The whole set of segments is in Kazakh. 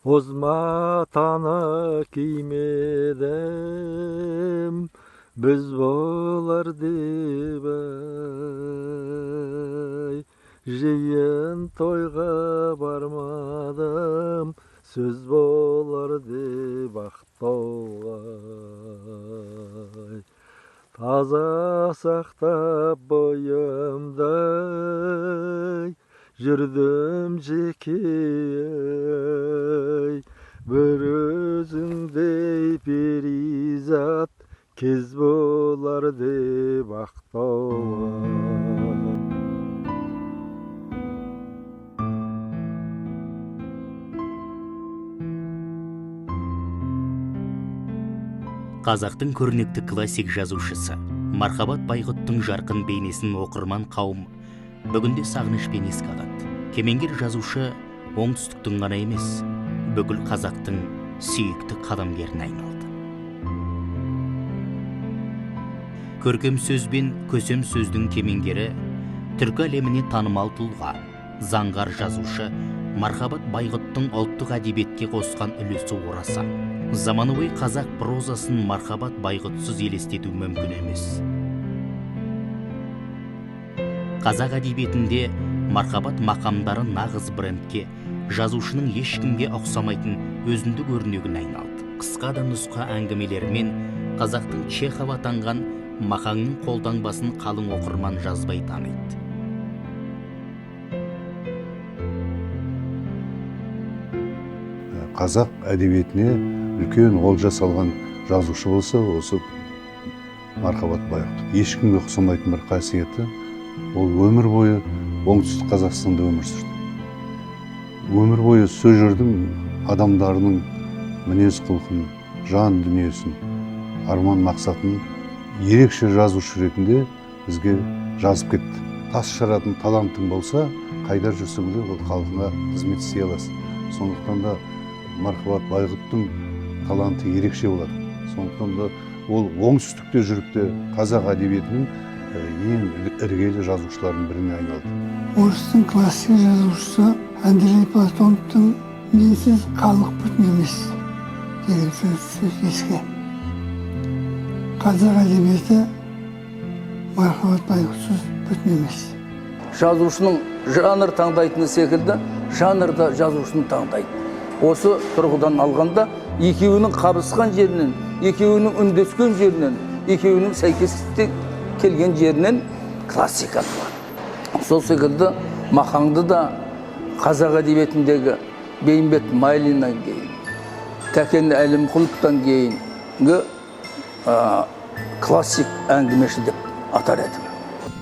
Озматаны кимедім, біз болар деп ай. Жиын тойға бармадым, сөз болар деп ақтауға. Таза сақтап бойымды жүрдім жеке, бір өзіңдей перизат кез болар деп ақтауға. Қазақтың көрнекті классик жазушысы Мархабат Байғұттың жарқын бейнесін оқырман қауым бүгінде сағынышпен еске алады. Кемеңгер жазушы оңтүстіктің ғана емес, бүкіл қазақтың сүйікті қаламгеріне айналды. Көркем сөз бен көсем сөздің кемеңгері, түркі әлеміне танымал тұлға, заңғар жазушы Мархабат Байғұттың ұлттық әдебиетке қосқан үлесі орасан. Заманауи қазақ прозасын Мархабат Байғұтсыз елестету мүмкін емес. Қазақ әдебиетінде Мархабат мақамдары нағыз брендке, жазушының ешкімге ұқсамайтын өзіндік өрнегіне айналды. Қысқа да нұсқа әңгімелерімен қазақтың Чехов атанған мақаңның қолтаңбасын қалың оқырман жазбай таниды. Қазақ әдебиетіне үлкен олжа салған жазушы болса, осы Мархабат Байғұт. Ешкімге ұқсамайтын бір қасиеті, ол өмір бойы оңтүстік Қазақстанда өмір сүрді. Өмір бойы сол жердің адамдарының мінез құлқын, жан дүниесін, арман мақсатын ерекше жазушы ретінде бізге жазып кетті. Тас жаратын талантың болса, қайда жүрсең де ол халқыңа қызмет істей аласың. Сондықтан да Мархабат Байғұттың таланты ерекше болады. Сондықтан да ол оңтүстікте жүріп те қазақ әдебиетінің ең іргелі жазушылардың біріне айналды. Орыстың классик жазушысы Андрей Платоновтың менсіз халық бүтін емес деген сөз еске. Қазақ әдебиеті Мархабат Байғұтсыз бүтін емес. Жазушының жанр таңдайтыны секілді, жанр да жазушының таңдайды. Осы тұрғыдан алғанда екеуінің қабысқан жерінен, екеуінің үндескен жерінен, екеуінің сәйкестікте келген жерінен классика туады. Сол секілді мақаңды да қазақ әдебиетіндегі Бейімбет Майлиннан кейін, Тәкен Әлімқұловтан кейінгі классик әңгімеші деп атар едім.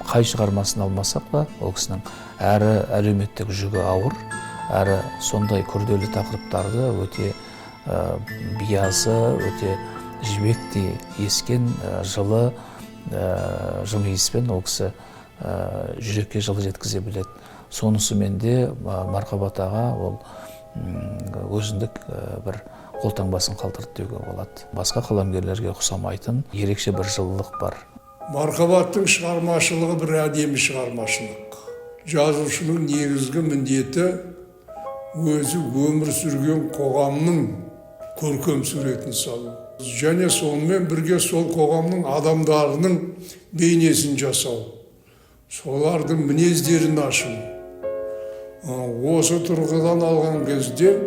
Қай шығармасын алмасақ та, ол кісінің әрі әлеуметтік жүгі ауыр, әрі сондай күрделі тақырыптарды өте биязы, өте жібектей ескен, жылы иіспен ол кісі жүрекке жылы жеткізе біледі. Сонысымен де Мархабат аға ол өзіндік бір қолтаңбасын қалдырды деуге болады. Басқа қаламгерлерге ұқсамайтын ерекше бір жылылық бар. Мархабаттың шығармашылығы бір әдемі шығармашылық. Жазушының негізгі міндеті өзі өмір сүрген қоғамның көркем суретін салу. Және сонымен бірге сол қоғамның адамдарының бейнесін жасау. Солардың мінездерін ашу. Осы тұрғыдан алған кезде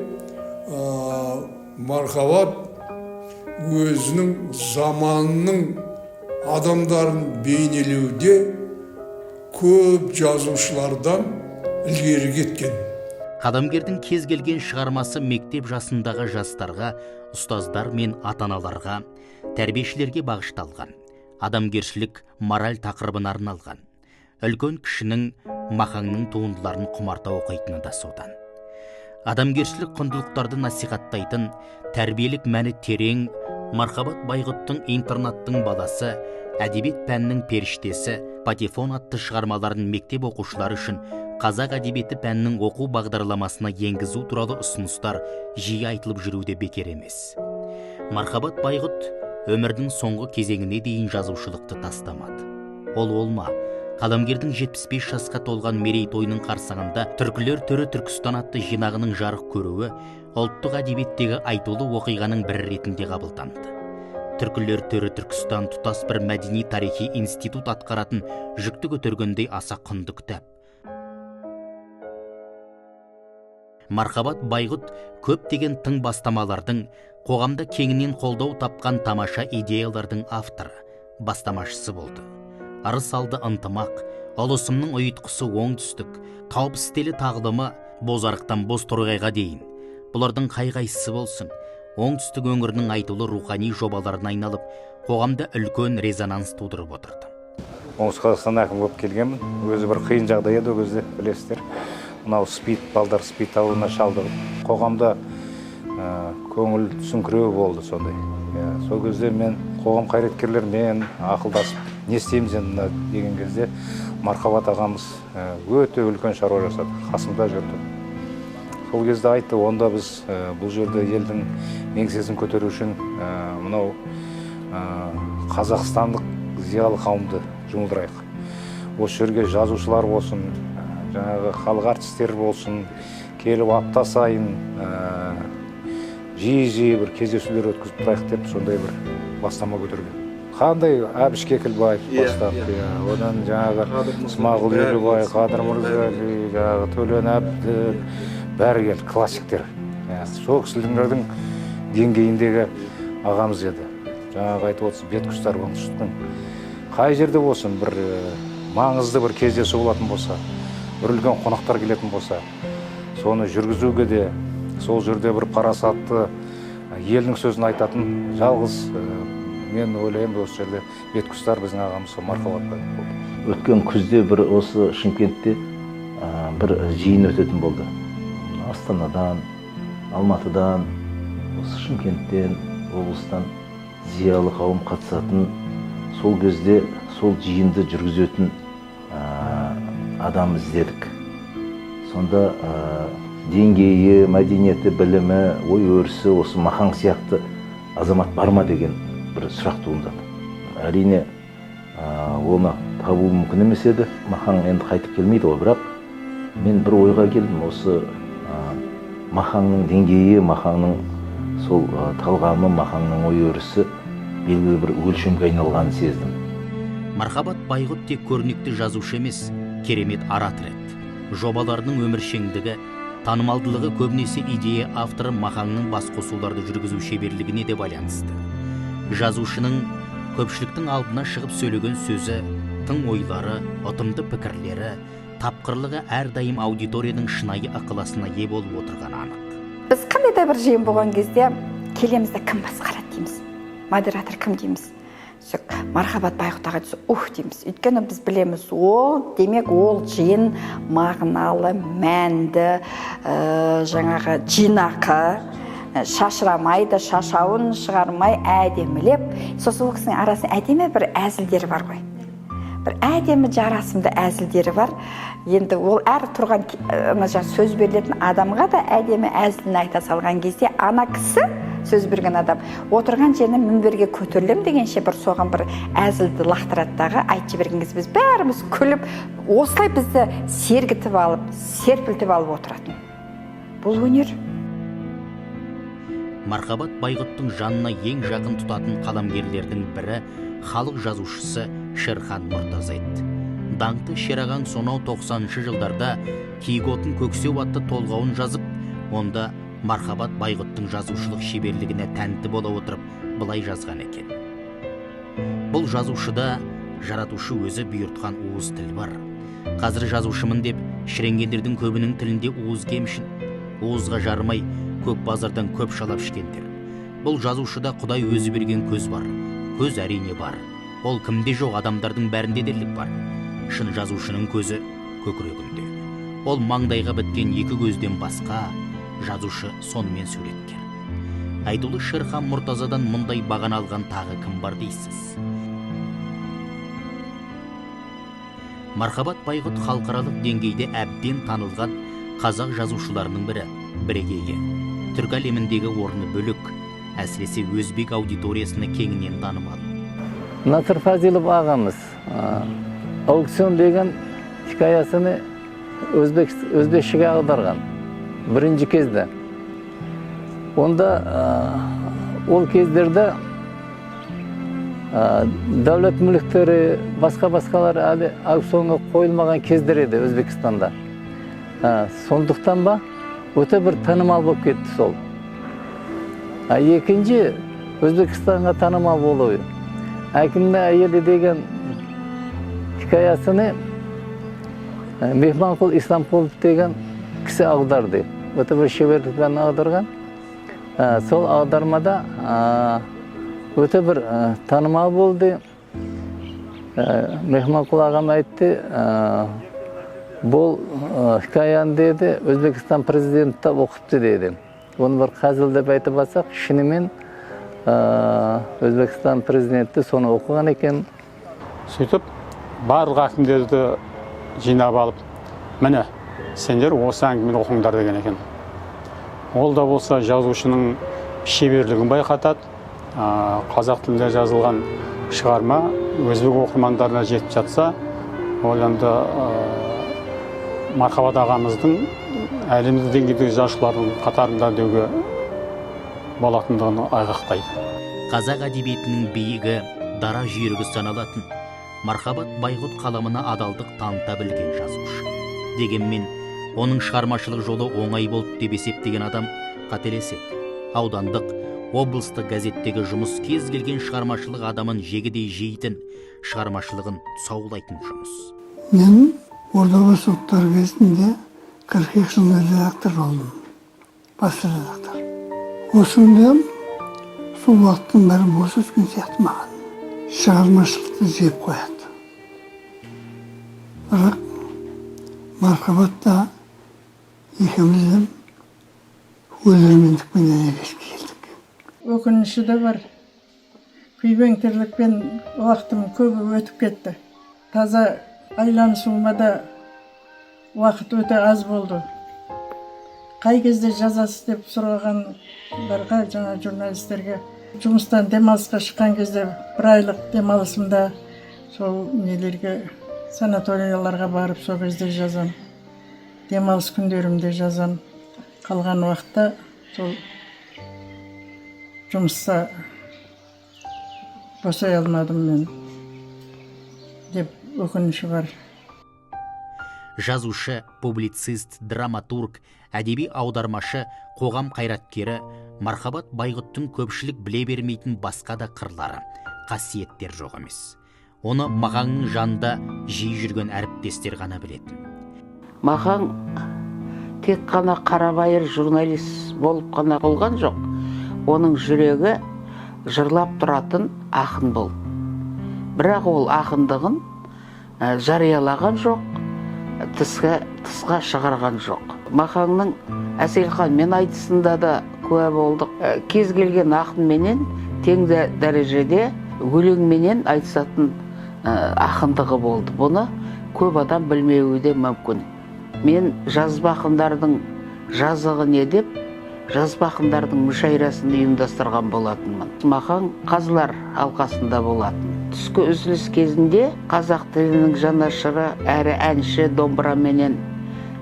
Мархабат өзінің заманының адамдарын бейнелеуде көп жазушылардан ілгері кеткен. Қаламгердің кез келген шығармасы мектеп жасындағы жастарға, ұстаздар мен ата-аналарға, тәрбиешілерге бағышталған, адамгершілік, мораль тақырыбына арналған. Үлкен кішінің, мақаңның туындыларын құмарта оқитыны да содан. Адамгершілік құндылықтарды насихаттайтын, тәрбиелік мәні терең, Мархабат Байғұттың интернаттың баласы, әдебиет пәнінің періштесі, патефон атты шығармаларын мектеп оқушылары үшін қазақ әдебиеті пәнінің оқу бағдарламасына енгізу туралы ұсыныстар жиі айтылып жүруде бекер емес. Мархабат Байғұт өмірдің соңғы кезеңіне дейін жазушылықты тастамады. Ол олма, Қаламгердің 75 жасқа толған мерейтойының қарсаңында Түркілер төрі Түркістан атты жинағының жарық көруі ұлттық әдебиеттегі айтулы оқиғаның бірі ретінде қабылданды. Түркілер төрі Түркістан тұтас бір мәдени тарихи институт атқаратын жүкті көтергендей аса құнды кітап. Мархабат Байғұт көптеген тың бастамалардың, қоғамда кеңінен қолдау тапқан тамаша идеялардың авторы, бастамашысы болды. Арыс алды ынтымақ, ұлысымның ұйытқысы оңтүстік, қауіпсіз стелі тағылымы бозарықтан боз торғайға дейін. Бұлардың қай-қайсысы болсын, оңтүстік өңірінің айтулы рухани жобаларына айналып, қоғамда үлкен резонанс тудырып отырды. Оңтүстік Қазақстан әкім болып келгенмін. Өзі бір қиын жағдай еді, өзі білесіздер. Мынау балдар спид ауруына шалдығып, қоғамда көңіл түсіңкіреу болды сондай. Сол кезде мен қоғам қайраткерлермен ақылдасып, не істейміз енді деген кезде Мархабат ағамыз өте үлкен шаруа жасады, қасымда жүрді. Сол кезде айтты, онда біз бұл жерде елдің еңсесін көтеру үшін мынау қазақстандық зиялы қауымды жұмылдырайық. Осы жерге жазушылар болсын, жаңағы халық артистер болсын, келіп апта сайын жиі бір кездесулер өткізіп тұрайық деп сондай бір бастама көтерген. Қандай Әбіш Кекілбаев бастап, одан жаңағы Смағұл Елубай, Қадыр Мырзали, жаңағы Төлен Әбді, бәрі келді, классиктер. Сол кісілердің деңгейіндегі ағамыз еді. Жаңағы айтып отырсыз, Беткүштар оңтүстіктің қай жерде болсын, бір маңызды бір кездесу болатын болса, бір үлкен қонақтар келетін болса, соны жүргізуге де, сол жерде бір парасатты елдің сөзін айтатын жалғыз мен ойлаймын, осы жерде Беткүштар біздің ағамыз Мархабат Байғұт болды. Өткен күзде бір осы Шымкентте бір жиын өтетін болды. Астанадан, Алматыдан, осы Шымкенттен, облыстан зиялы қауым қатысатын, сол кезде сол жиынды жүргізетін адам іздедік. Сонда деңгейі, мәдениеті, білімі, ой өрісі осы Махаң сияқты азамат бар ма деген бір сұрақ туындады. Әрине оны табу мүмкін емес еді. Махаң енді қайтып келмейді ғой, бірақ мен бір ойға келдім, осы Махаңның деңгейі, Махаңның сол талғамы, Махаңның ой өрісі белгілі бір өлшемге айналғанын сездім. Мархабат Байғұт тек көрнекті жазушы емес, керемет оратор еді. Жобаларының өміршеңдігі, танымалдылығы көбінесе идея авторы Махаңның басқосуларды жүргізу шеберлігіне де байланысты. Жазушының көпшіліктің алдына шығып сөйлеген сөзі, тың ойлары, ұтымды пікірлері, тапқырлығы әрдайым аудиторияның шынайы ықыласына ие болып отырғаны анық. Біз қандай да бір жиын болған кезде келемізді кім басқарады дейміз, модератор кім дейміз. Мархабат Байғұт аға дейміз. Өйткені біз білеміз, демек ол жиын мағыналы, мәнді, жаңағы жинақы, шашырамайды, шашауын шығармай әдемілеп, сосын ол кісінің арасында әдемі бір әзілдері бар ғой. Бір әдемі жарасымды әзілдері бар. Енді ол әр тұрған сөз берілетін адамға да әдемі әзілін айта салған кезде ана кісі, сөз берген адам, отырған жерінен мінберге көтерілем дегенше бір соған бір әзілді лақтыратдағы айтып жіберген кезде біз бәріміз күліп, осылай бізді сергітіп алып, серпілтіп алып отыратын. Бұл өнер. Мархабат Байғұттың жанына ең жақын тұтатын қаламгерлердің бірі халық жазушысы Шерхан Мұртаза еді. Даңқты Шерағаң сонау 90-шы жылдарда Киік отын көксеу атты толғауын жазып, онда Мархабат Байғұттың жазушылық шеберлігіне тәнті бола отырып, былай жазған екен. Бұл жазушыда жаратушы өзі бұйыртқан уыз тіл бар. Қазір жазушымын деп шіренгендердің көбінің тілінде уыз кемшін. Уызға жармай көк базардан көп шалап ішкендер. Бұл жазушыда Құдай өзі берген көз бар. Көз әрине бар. Ол кімде жоқ, адамдардың бәрінде дерлік бар. Шын жазушының көзі көкірегінде. Ол маңдайға біткен екі көзден басқа, жазушы сонымен суреткер. Айтулы Шерхан Мұртазадан мұндай баған алған тағы кім бар дейсіз? Мархабат Байғұт халықаралық деңгейде әбден танылған қазақ жазушыларының бірегейі. Түркі әлеміндегі орны бөлік, әсіресе өзбек аудиториясына кеңінен танымал. Насыр Фазилов ағамыз аукцион деген хикаясыны өзбекшеге аударған бірінші кезде. Онда ол кездерде дәулет мүліктері басқалар әлі аукционға қойылмаған кездер еді Өзбекстанда. Сондықтан ба өте бір танымал болып кетті сол. Екінші Өзбекстанға танымал болуы. Әкімді әйелі деген хикаясыны Мехманқұл Исламқұлов деген кісі аударды. Өте бір шеберлікпен аударған. Сол аудармада өте бір танымал болды. Мехманқұл ағам айтты, бұл хикаяны деді, Өзбекстан президенті оқыпты деді. Оны бір қазыл деп айтып басақ, шынымен Өзбекстан президенті соны оқыған екен. Сөйтіп, барлық әкімдерді жинап алып, міне, сендер осы әңгімені оқыңдар деген екен. Ол да болса жазушының шеберлігін байқатады. Қазақ тілінде жазылған шығарма өзбек оқырмандарына жетіп жатса, ол енді Мархабат ағамыздың әлемдік деңгейдегі жазушылардың қатарында деуге болатындығын айғақтайды. Қазақ әдебиетінің биігі, дара жүйрігі саналатын Мархабат Байғұт қаламына адалдық таныта білген жазушы. Дегенмен, оның шығармашылық жолы оңай болды деп есептеген адам қателеседі. Аудандық, облыстық газеттегі жұмыс кез келген шығармашылық адамын жегідей жейтін, шығармашылығын тұсаулайтын жұмыс. Мен Ордабасы ұлттар кезінде 42 жыл редактор болдым. Бас редактор. Осында сол уақыттың бәрі бос өткен сияқты маған. Шығармашылықты жеп қояды. Бірақ Мархабатта екеуміздің өлермендікпен ерекеске келдік. Өкініші де бар. Күйбеңтірлікпен уақытым көбі өтіп кетті. Таза айланысуыма да уақыт өте аз болды. Қай кезде жазасыз деп сұрағандарға, жаңа журналистерге, жұмыстан демалысқа шыққан кезде бір айлық демалысымда сол нелерге, санаторияларға барып сол кезде жазам. Демалыс күндерімде жазам. Қалған уақытта сол жұмыста босай алмадым мен деп өкініші бар. Жазушы, публицист, драматург, әдеби аудармашы, қоғам қайраткері Мархабат Байғұттың көпшілік біле бермейтін басқа да қырлары, қасиеттер жоқ емес. Оны Мағаңның жанында жиі жүрген әріптестер ғана біледі. Мағаң тек қана қарабайыр журналист болып қана болған жоқ. Оның жүрегі жырлап тұратын ақын бол. Бірақ ол ақындығын жариялаған жоқ, тысқа шығарған жоқ. Мағаңның Әселханмен айтысында да куә болдық. Кез келген ақынменен тең дәрежеде өлеңменен айтысатын ақындығы болды. Бұны көп адам білмеуі де мүмкін. Мен жазба ақындардың жазығы не деп, жазба ақындардың мүшәйрасын ұйымдастырған болатынмын. Мағаң қазылар алқасында болатын. Түскі үзіліс кезінде қазақ тілінің жанашыры әрі әнші домбыраменен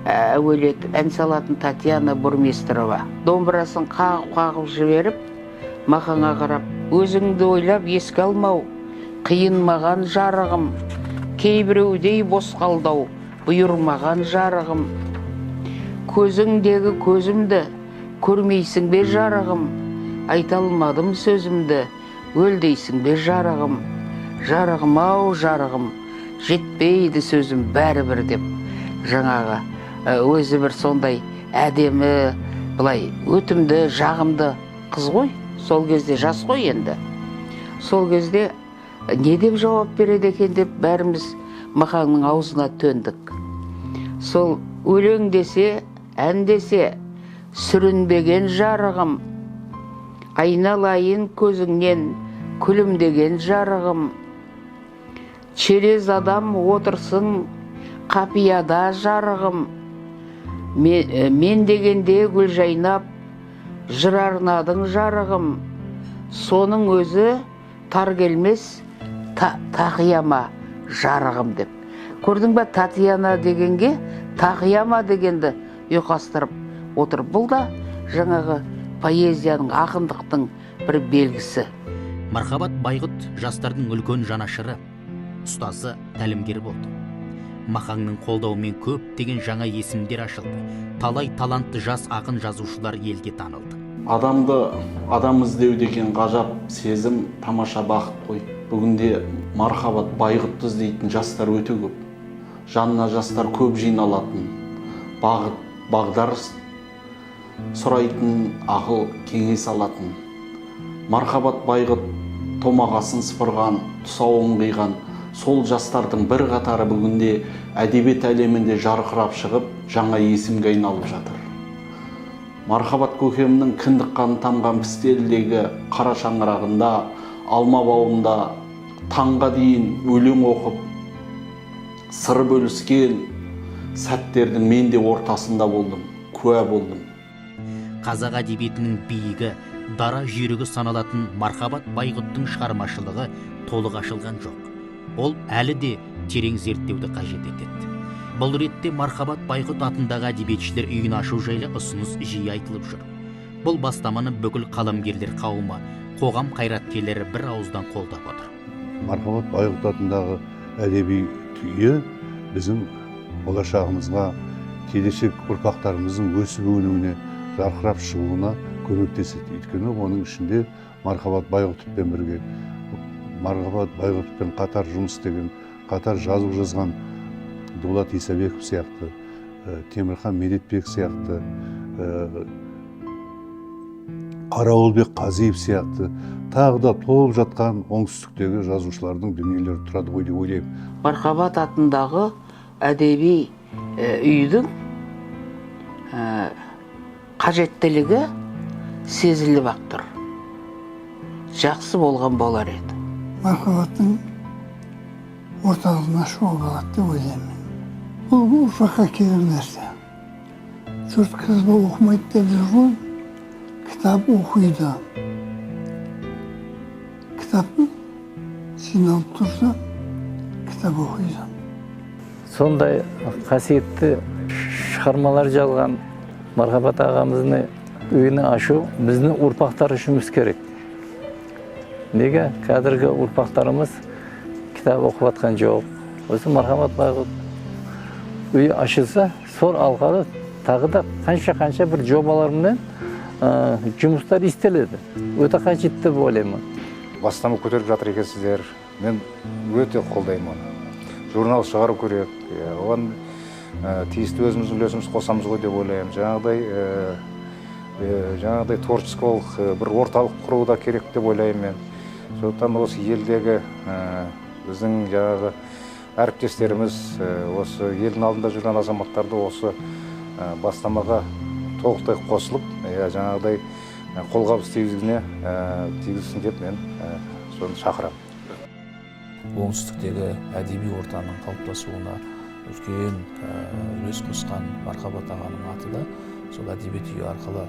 әуелет ән салатын Татьяна Бурмистрова. Домбырасын қағып жіберіп, Мағаңа қарап, өзіңді ойлап еске алмау, қиын маған жарығым, кейбіреудей бос қалдау, бұйырмаған жарығым. Көзіңдегі көзімді, көрмейсің бе жарығым, айта алмадым сөзімді, өлдейсің бе жарығым. Жарығым ау жарығым, жетпейді сөзім бәрібір деп. Жаңағы өзі бір сондай әдемі, былай өтімді, жағымды қыз ғой. Сол кезде жас қой енді. Сол кезде не деп жауап береді екен деп бәріміз Мағаңның аузына төндік. Сол өлең десе, ән десе, сүрінбеген жарығым, айналайын көзіңнен күлімдеген жарығым. Через адам отырсын қапияда жарығым, мен дегенде гүл жайнап, жыр арнадың жарығым. Соның өзі тар келмес тақияма жарығым деп. Көрдің бе, Татьяна дегенге Тақияма дегенді ұйқастырып отыр. Бұл да жаңағы поэзияның, ақындықтың бір белгісі. Мархабат Байғұт жастардың үлкен жанашыры, ұстазы, тәлімгері болды. Мақаңның қолдауымен көптеген жаңа есімдер ашылды. Талай талантты жас ақын жазушылар елге танылды. Адамды адам іздеу деген ғажап сезім, тамаша бақыт қой. Бүгінде Мархабат Байғұтты іздейтін жастар өте көп. Жанына жастар көп жиналатын, бағдар сұрайтын, ақыл кеңес алатын. Мархабат Байғұт томағасын сыпырған, тұсауын қиған, сол жастардың бір қатары бүгінде әдебиет әлемінде жарқырап шығып, жаңа есімге айналып жатыр. Мархабат көкемнің кіндік қаны тамған пістелдегі қара шаңырағында, алма бауында таңға дейін өлең оқып, сыр бөліскен сәттердің мен де ортасында болдым, куә болдым. Қазақ әдебиетінің биігі, дара жүйрігі саналатын Мархабат Байғұттың шығармашылығы толық ашылған жоқ. Ол әлі де терең зерттеуді қажет етеді. Бұл ретте Мархабат Байғұт атындағы әдебиетшілер үйін ашу жайлы ұсыныс жиі айтылып жүр. Бұл бастаманы бүкіл қаламгерлер қауымы, қоғам қайраткерлері бір ауыздан қолдап отыр. Мархабат Байғұт атындағы әдеби үйі біздің болашағымызға, келешек ұрпақтарымыздың өсіп-өнуіне, жарқырап шығуына көмектеседі. Өйткені оның ішінде Мархабат Байғұтпен бірге, Мархабат Байғұтпен қатар жұмыс істеген, қатар жазу жазған Дулат Исабеков сияқты, Темірхан Медетбек сияқты, Қарауылбек Қазиев сияқты, тағы да толып жатқан оңтүстіктегі жазушылардың дүниелері тұрады ғой деп ойлаймын. Мархабат атындағы әдеби үйдің қажеттілігі сезіліп ақ тұр. Жақсы болған болар еді. Мархабаттың орталығына шығу болады деп ойлаймын. Бұл ұрпаққа керек нәрсе. Жұрт қызба оқымайды деп жүр ғой, кітап оқиды. Кітап жиналып тұрса, кітап оқиды. Сондай қасиетті шығармалар жазған Мархабат ағамыздың үйін ашу біздің ұрпақтар үшіміз керек. Неге? Қазіргі ұрпақтарымыз кітап оқып атқан жоқ. Осы Мархабат Байғұт үйі ашылса, сол алғалы тағы да қанша бір жобалармен жұмыстар істеледі. Өте қажетті деп ойлаймын. Бастама көтеріп жатыр екенсіздер. Мен өте қолдаймын оны. Журнал шығару керек. Оған тиісті өзіміздің үлесімізді қосамыз ғой деп ойлаймын. Жаңағыдай творческолық бір орталық құру да керек деп ойлаймын мен. Сондықтан осы елдегі біздің жаңағы әріптестеріміз, осы елдің алдында жүрген азаматтарды осы бастамаға толықтай қосылып, жаңағыдай қолғабыс тигізсін деп мен соны шақырамын. Оңтүстіктегі әдеби ортаның қалыптасуына үлкен үлес қосқан Мархабат ағаның аты да сол әдебиет үйі арқылы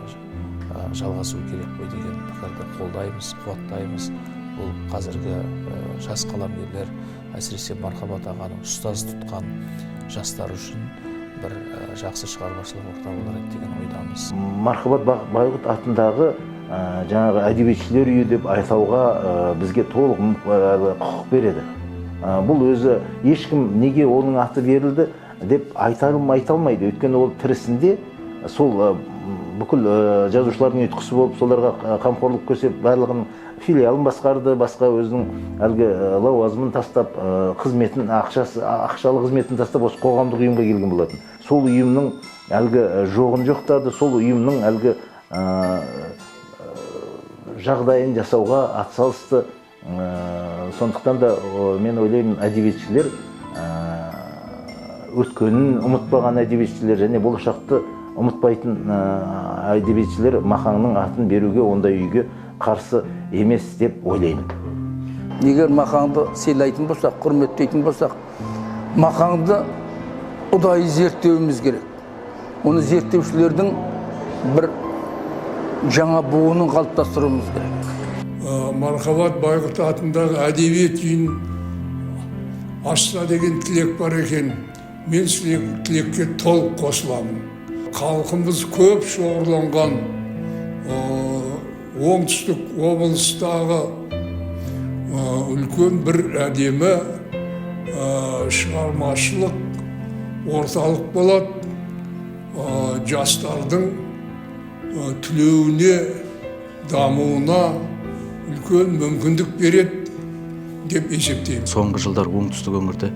жалғасу керек қой деген пікірді қолдаймыз, қуаттаймыз. Бұл қазіргі жас қаламгерлер, әсіресе Мархабат ағаның ұстаз тұтқан жастар үшін бір жақсы шығармашылық орта болар еді деген ойдамыз. Мархабат Байғұт атындағы жаңағы әдебиетшілер үйі деп айтауға бізге толық құқық береді. Бұл өзі ешкім неге оның аты берілді деп айта алмайды. Өйткені ол тірісінде сол бүкіл жазушылардың ұйытқысы болып, соларға қамқорлық көрсетіп, барлығын филиалын басқарды, басқа өзінің әлгі лауазымын тастап, қызметін, ақшалы қызметін тастап, осы қоғамдық ұйымға келген болатын. Сол ұйымның әлгі жоғын жоқтады, сол ұйымның әлгі жағдайын жасауға атсалысты. Сондықтан да мен ойлаймын, әдебиетшілер, өткенін ұмытпаған әдебиетшілер және болашақты ұмытпайтын әдебиетшілер Мақаңның атын беруге, ондай үйге қарсы емес деп ойлаймын. Егер Мақаңды сыйлайтын болсақ, құрметтейтін болсақ, Мақаңды ұдайы зерттеуіміз керек. Оны зерттеушілердің бір жаңа буынын қалыптастыруымыз керек. Мархабат Байғұт атындағы әдебиет үйін ашса деген тілек бар екен. Мен тілекке толық қосыламын. Халқымыз көп шоғырланған оңтүстік облыстағы үлкен бір әдемі шығармашылық орталық болады. Жастардың түлеуіне, дамуына үлкен мүмкіндік береді деп есептеймін. Соңғы жылдар оңтүстік өңірде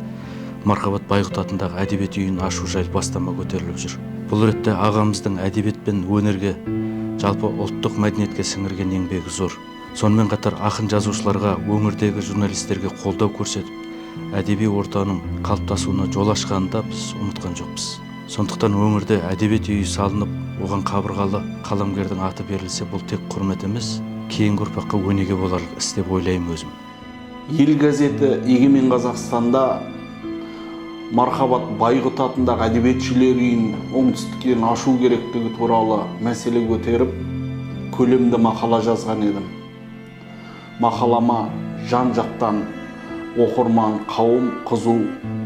Мархабат Байғұт атындағы әдебиет үйін ашу жайлы бастама көтеріліп жүр. Бұл ретте ағамыздың әдебиет пен өнерге, жалпы ұлттық мәдениетке сіңірген еңбегі зор. Сонымен қатар ақын жазушыларға, өңірдегі журналистерге қолдау көрсетіп, әдеби ортаның қалыптасуына жол ашқанын да біз ұмытқан жоқпыз. Сондықтан өңірде әдебиет үйі салынып, оған қабырғалы қаламгердің аты берілсе, бұл тек құрмет емес, кейінгі ұрпаққа өнеге боларлық іс деп ойлаймын өзім. Ел газеті Егемен Қазақстанда Мархабат Байғұт атындағы әдебиетшілер үйін оңтүстіктен ашу керектігі туралы мәселе көтеріп, көлемді мақала жазған едім. Мақалама жан-жақтан оқырман қауым қызу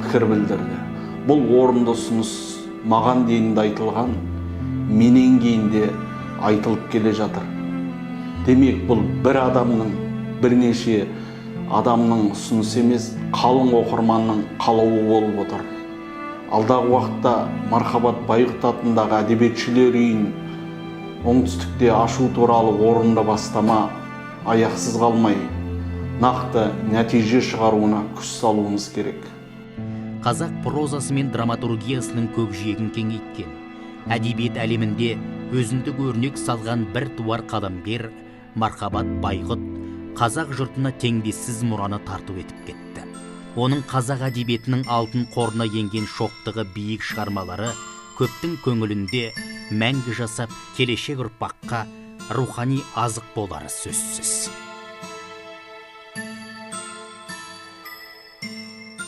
пікір білдірді. Бұл орынды ұсыныс маған дейін айтылған, менен кейін де айтылып келе жатыр. Демек, бұл бір адамның, бірнеше адамның ұсынысы емес, қалың оқырманның қалауы болып отыр. Алдағы уақытта Мархабат Байғұт атындағы әдебиетшілер үйін оңтүстікте ашу туралы орынды бастама аяқсыз қалмай, нақты нәтиже шығаруына күш салуымыз керек. Қазақ прозасы мен драматургиясының көкжиегін кеңейткен, әдебиет әлемінде өзіндік өрнек салған бір туар қаламгер Мархабат Байғұт қазақ жұртына теңдессіз мұраны тарту етіп кетті. Оның қазақ әдебиетінің алтын қорына енген шоқтығы биік шығармалары көптің көңілінде мәңгі жасап, келешек ұрпаққа рухани азық болары сөзсіз.